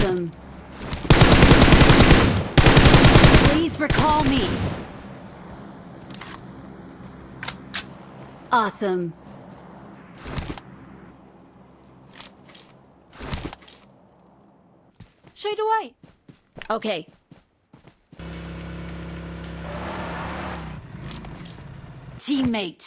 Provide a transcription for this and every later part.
Awesome. Please recall me. Awesome.ช่วยด้วย Okay. Teammate.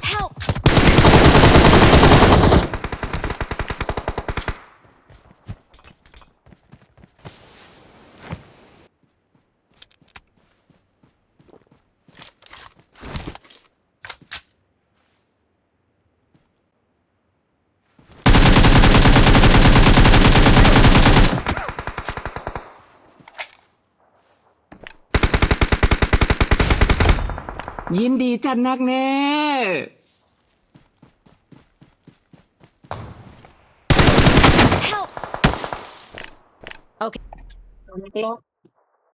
help ยินดีจัดนักแน่ help Okay.